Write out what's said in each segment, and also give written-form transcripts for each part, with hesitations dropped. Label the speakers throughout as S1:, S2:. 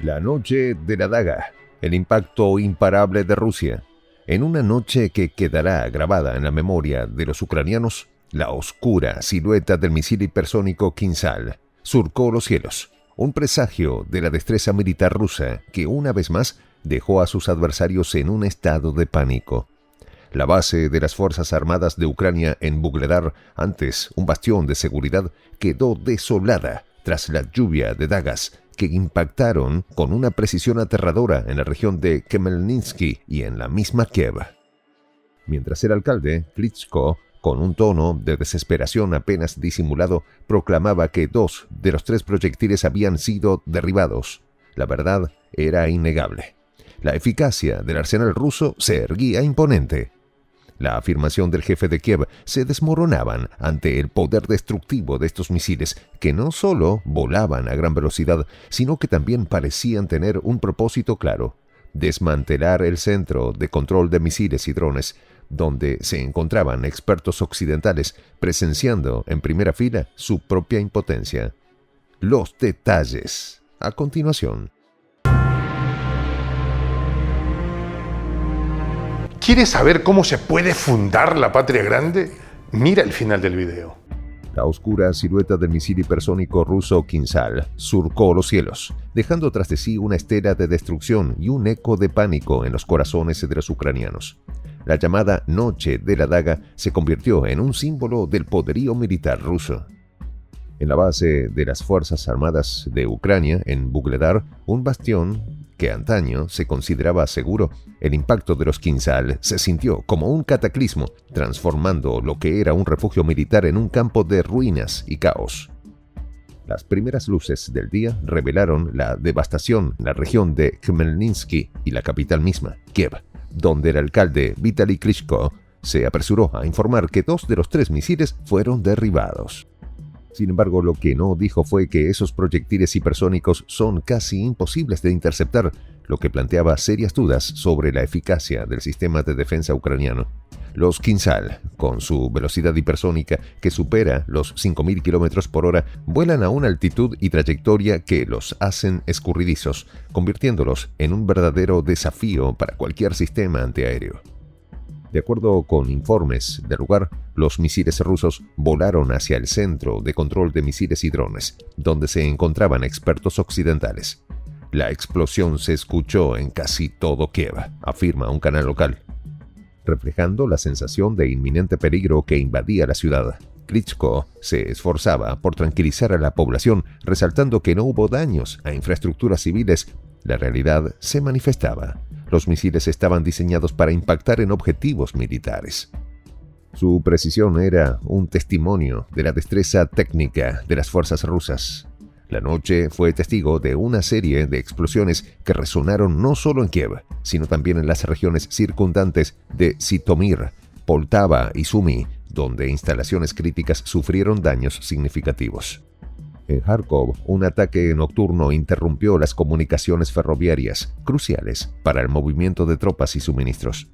S1: La noche de la daga, el impacto imparable de Rusia. En una noche que quedará grabada en la memoria de los ucranianos, la oscura silueta del misil hipersónico Kinzhal surcó los cielos, un presagio de la destreza militar rusa que una vez más dejó a sus adversarios en un estado de pánico. La base de las Fuerzas Armadas de Ucrania en Vuhledar, antes un bastión de seguridad, quedó desolada tras la lluvia de dagas que impactaron con una precisión aterradora en la región de Khmelnytsky y en la misma Kiev. Mientras el alcalde, Klitschko, con un tono de desesperación apenas disimulado, proclamaba que 2 de los 3 proyectiles habían sido derribados. La verdad era innegable. La eficacia del arsenal ruso se erguía imponente. La afirmación del jefe de Kiev se desmoronaban ante el poder destructivo de estos misiles, que no solo volaban a gran velocidad, sino que también parecían tener un propósito claro: desmantelar el centro de control de misiles y drones, donde se encontraban expertos occidentales presenciando en primera fila su propia impotencia. Los detalles, a continuación.
S2: ¿Quieres saber cómo se puede fundar la patria grande? Mira el final del video.
S1: La oscura silueta del misil hipersónico ruso Kinzhal surcó los cielos, dejando tras de sí una estela de destrucción y un eco de pánico en los corazones de los ucranianos. La llamada Noche de la Daga se convirtió en un símbolo del poderío militar ruso. En la base de las Fuerzas Armadas de Ucrania, en Vuhledar, un bastión que antaño se consideraba seguro, el impacto de los Kinzhal se sintió como un cataclismo, transformando lo que era un refugio militar en un campo de ruinas y caos. Las primeras luces del día revelaron la devastación en la región de Khmelnytsky y la capital misma, Kiev, donde el alcalde Vitaly Klitschko se apresuró a informar que 2 de los 3 misiles fueron derribados. Sin embargo, lo que no dijo fue que esos proyectiles hipersónicos son casi imposibles de interceptar, lo que planteaba serias dudas sobre la eficacia del sistema de defensa ucraniano. Los Kinzhal, con su velocidad hipersónica que supera los 5.000 km por hora, vuelan a una altitud y trayectoria que los hacen escurridizos, convirtiéndolos en un verdadero desafío para cualquier sistema antiaéreo. De acuerdo con informes del lugar, los misiles rusos volaron hacia el centro de control de misiles y drones, donde se encontraban expertos occidentales. La explosión se escuchó en casi todo Kiev, afirma un canal local, reflejando la sensación de inminente peligro que invadía la ciudad. Klitschko se esforzaba por tranquilizar a la población, resaltando que no hubo daños a infraestructuras civiles. La realidad se manifestaba. Los misiles estaban diseñados para impactar en objetivos militares. Su precisión era un testimonio de la destreza técnica de las fuerzas rusas. La noche fue testigo de una serie de explosiones que resonaron no solo en Kiev, sino también en las regiones circundantes de Zitomir, Poltava y Sumy, donde instalaciones críticas sufrieron daños significativos. En Kharkov, un ataque nocturno interrumpió las comunicaciones ferroviarias, cruciales para el movimiento de tropas y suministros.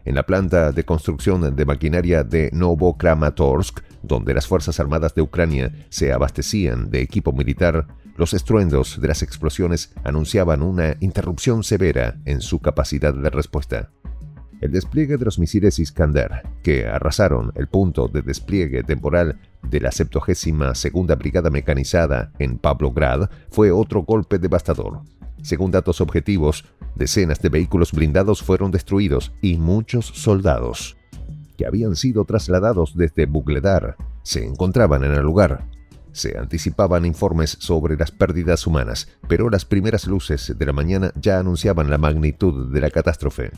S1: En la planta de construcción de maquinaria de Novokramatorsk, donde las Fuerzas Armadas de Ucrania se abastecían de equipo militar, los estruendos de las explosiones anunciaban una interrupción severa en su capacidad de respuesta. El despliegue de los misiles Iskander, que arrasaron el punto de despliegue temporal de la 72ª Brigada Mecanizada en Pavlograd, fue otro golpe devastador. Según datos objetivos, decenas de vehículos blindados fueron destruidos y muchos soldados, que habían sido trasladados desde Vuhledar, se encontraban en el lugar. Se anticipaban informes sobre las pérdidas humanas, pero las primeras luces de la mañana ya anunciaban la magnitud de la catástrofe.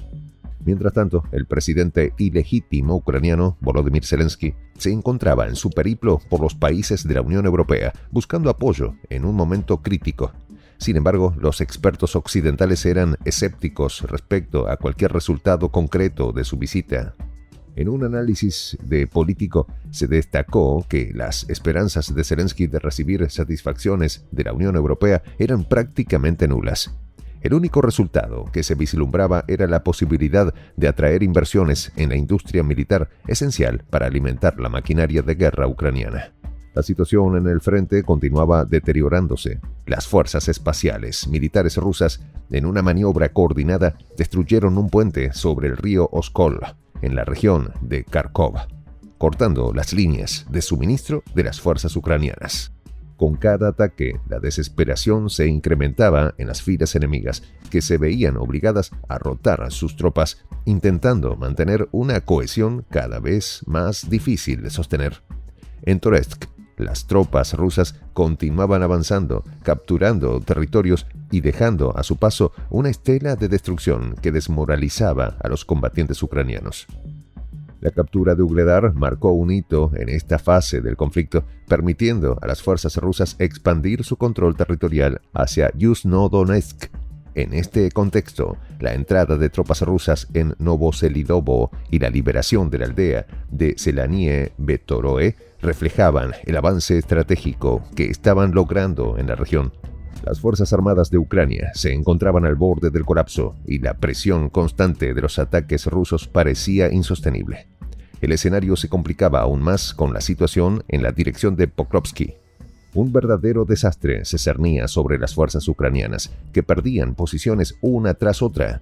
S1: Mientras tanto, el presidente ilegítimo ucraniano, Volodymyr Zelensky, se encontraba en su periplo por los países de la Unión Europea, buscando apoyo en un momento crítico. Sin embargo, los expertos occidentales eran escépticos respecto a cualquier resultado concreto de su visita. En un análisis de Político se destacó que las esperanzas de Zelensky de recibir satisfacciones de la Unión Europea eran prácticamente nulas. El único resultado que se vislumbraba era la posibilidad de atraer inversiones en la industria militar esencial para alimentar la maquinaria de guerra ucraniana. La situación en el frente continuaba deteriorándose. Las fuerzas espaciales militares rusas, en una maniobra coordinada, destruyeron un puente sobre el río Oskol, en la región de Kharkov, cortando las líneas de suministro de las fuerzas ucranianas. Con cada ataque, la desesperación se incrementaba en las filas enemigas, que se veían obligadas a rotar a sus tropas, intentando mantener una cohesión cada vez más difícil de sostener. En Toretsk, las tropas rusas continuaban avanzando, capturando territorios y dejando a su paso una estela de destrucción que desmoralizaba a los combatientes ucranianos. La captura de Ugledar marcó un hito en esta fase del conflicto, permitiendo a las fuerzas rusas expandir su control territorial hacia Yuzhno-Donetsk. En este contexto, la entrada de tropas rusas en Novoselidovo y la liberación de la aldea de Zelanie-Vetoroe reflejaban el avance estratégico que estaban logrando en la región. Las Fuerzas Armadas de Ucrania se encontraban al borde del colapso y la presión constante de los ataques rusos parecía insostenible. El escenario se complicaba aún más con la situación en la dirección de Pokrovsky. Un verdadero desastre se cernía sobre las fuerzas ucranianas, que perdían posiciones una tras otra.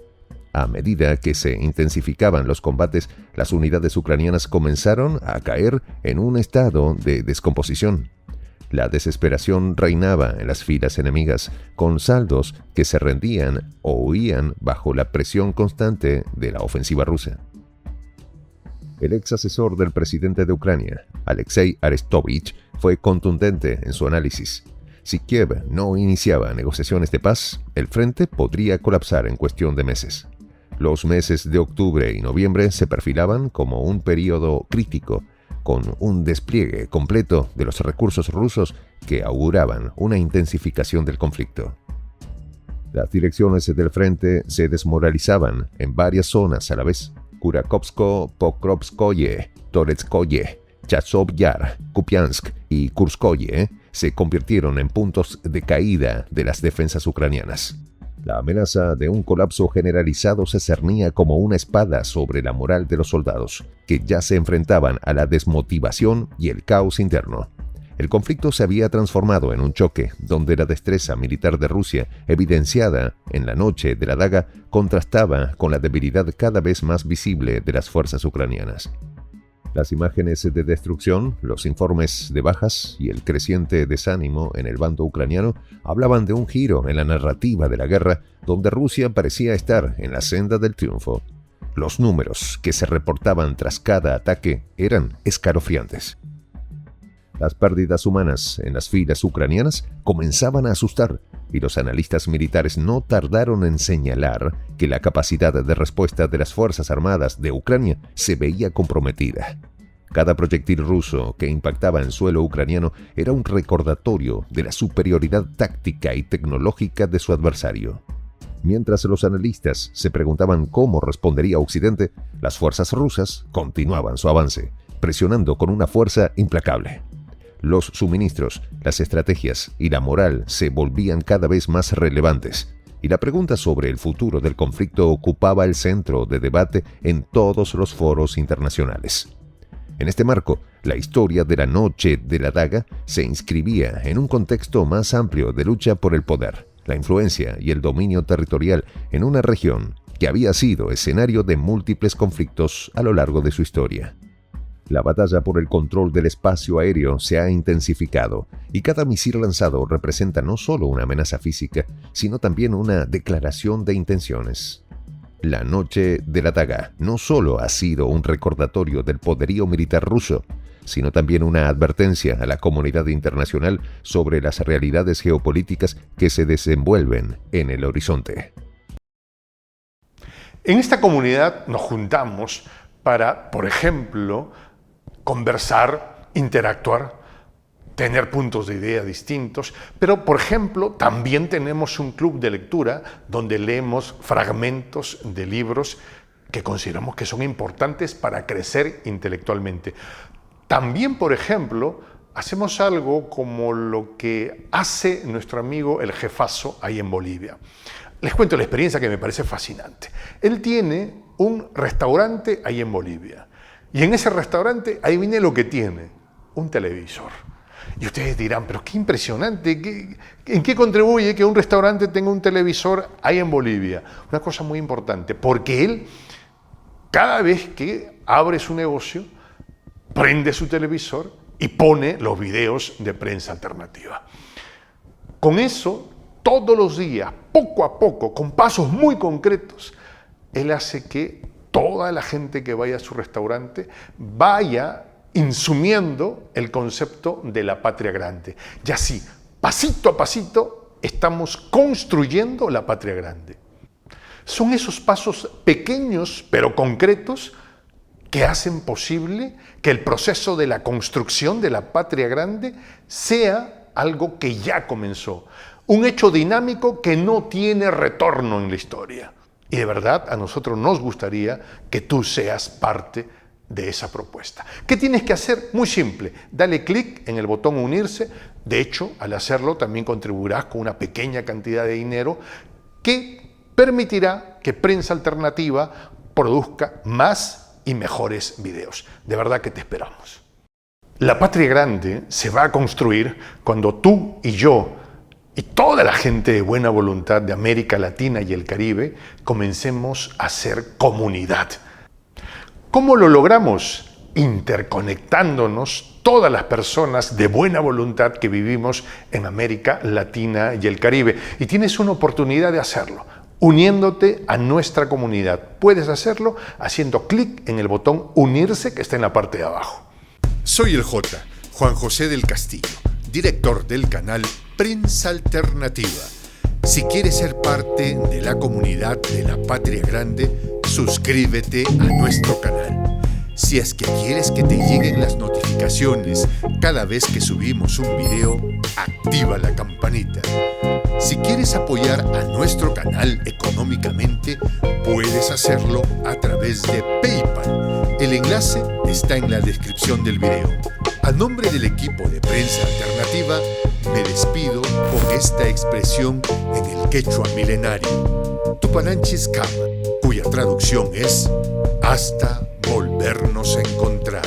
S1: A medida que se intensificaban los combates, las unidades ucranianas comenzaron a caer en un estado de descomposición. La desesperación reinaba en las filas enemigas, con saldos que se rendían o huían bajo la presión constante de la ofensiva rusa. El ex asesor del presidente de Ucrania, Alexei Arestovich, fue contundente en su análisis. Si Kiev no iniciaba negociaciones de paz, el frente podría colapsar en cuestión de meses. Los meses de octubre y noviembre se perfilaban como un período crítico, con un despliegue completo de los recursos rusos que auguraban una intensificación del conflicto. Las direcciones del frente se desmoralizaban en varias zonas a la vez. Kurakovsko-Pokrovskoye, Toretskoye, Chazov Yar, Kupiansk y Kurskoye se convirtieron en puntos de caída de las defensas ucranianas. La amenaza de un colapso generalizado se cernía como una espada sobre la moral de los soldados, que ya se enfrentaban a la desmotivación y el caos interno. El conflicto se había transformado en un choque donde la destreza militar de Rusia, evidenciada en la noche de la daga, contrastaba con la debilidad cada vez más visible de las fuerzas ucranianas. Las imágenes de destrucción, los informes de bajas y el creciente desánimo en el bando ucraniano hablaban de un giro en la narrativa de la guerra donde Rusia parecía estar en la senda del triunfo. Los números que se reportaban tras cada ataque eran escalofriantes. Las pérdidas humanas en las filas ucranianas comenzaban a asustar y los analistas militares no tardaron en señalar que la capacidad de respuesta de las Fuerzas Armadas de Ucrania se veía comprometida. Cada proyectil ruso que impactaba en suelo ucraniano era un recordatorio de la superioridad táctica y tecnológica de su adversario. Mientras los analistas se preguntaban cómo respondería Occidente, las fuerzas rusas continuaban su avance, presionando con una fuerza implacable. Los suministros, las estrategias y la moral se volvían cada vez más relevantes, y la pregunta sobre el futuro del conflicto ocupaba el centro de debate en todos los foros internacionales. En este marco, la historia de la Noche de la Daga se inscribía en un contexto más amplio de lucha por el poder, la influencia y el dominio territorial en una región que había sido escenario de múltiples conflictos a lo largo de su historia. La batalla por el control del espacio aéreo se ha intensificado y cada misil lanzado representa no solo una amenaza física, sino también una declaración de intenciones. La Noche de la Daga no solo ha sido un recordatorio del poderío militar ruso, sino también una advertencia a la comunidad internacional sobre las realidades geopolíticas que se desenvuelven en el horizonte.
S2: En esta comunidad nos juntamos para, por ejemplo, conversar, interactuar, tener puntos de idea distintos, pero, por ejemplo, también tenemos un club de lectura donde leemos fragmentos de libros que consideramos que son importantes para crecer intelectualmente. También, por ejemplo, hacemos algo como lo que hace nuestro amigo el jefazo ahí en Bolivia. Les cuento la experiencia que me parece fascinante. Él tiene un restaurante ahí en Bolivia. Y en ese restaurante, ahí viene lo que tiene, un televisor. Y ustedes dirán, pero qué impresionante, ¿en qué contribuye que un restaurante tenga un televisor ahí en Bolivia? Una cosa muy importante, porque él, cada vez que abre su negocio, prende su televisor y pone los videos de Prensa Alternativa. Con eso, todos los días, poco a poco, con pasos muy concretos, él hace que toda la gente que vaya a su restaurante vaya insumiendo el concepto de la patria grande. Y así, pasito a pasito, estamos construyendo la patria grande. Son esos pasos pequeños pero concretos que hacen posible que el proceso de la construcción de la patria grande sea algo que ya comenzó, un hecho dinámico que no tiene retorno en la historia. Y de verdad a nosotros nos gustaría que tú seas parte de esa propuesta. ¿Qué tienes que hacer? Muy simple, dale clic en el botón unirse. De hecho, al hacerlo también contribuirás con una pequeña cantidad de dinero que permitirá que Prensa Alternativa produzca más y mejores videos. De verdad que te esperamos. La patria grande se va a construir cuando tú y yo y toda la gente de buena voluntad de América Latina y el Caribe comencemos a ser comunidad. ¿Cómo lo logramos? Interconectándonos todas las personas de buena voluntad que vivimos en América Latina y el Caribe. Y tienes una oportunidad de hacerlo, uniéndote a nuestra comunidad. Puedes hacerlo haciendo clic en el botón unirse que está en la parte de abajo.
S3: Soy el J, Juan José del Castillo, director del canal Prensa Alternativa. Si quieres ser parte de la comunidad de la Patria Grande, suscríbete a nuestro canal. Si es que quieres que te lleguen las notificaciones cada vez que subimos un video, activa la campanita. Si quieres apoyar a nuestro canal económicamente, puedes hacerlo a través de PayPal. El enlace está en la descripción del video. A nombre del equipo de Prensa Alternativa, me despido con esta expresión en el quechua milenario, Tupananchis Kama, cuya traducción es hasta volvernos a encontrar.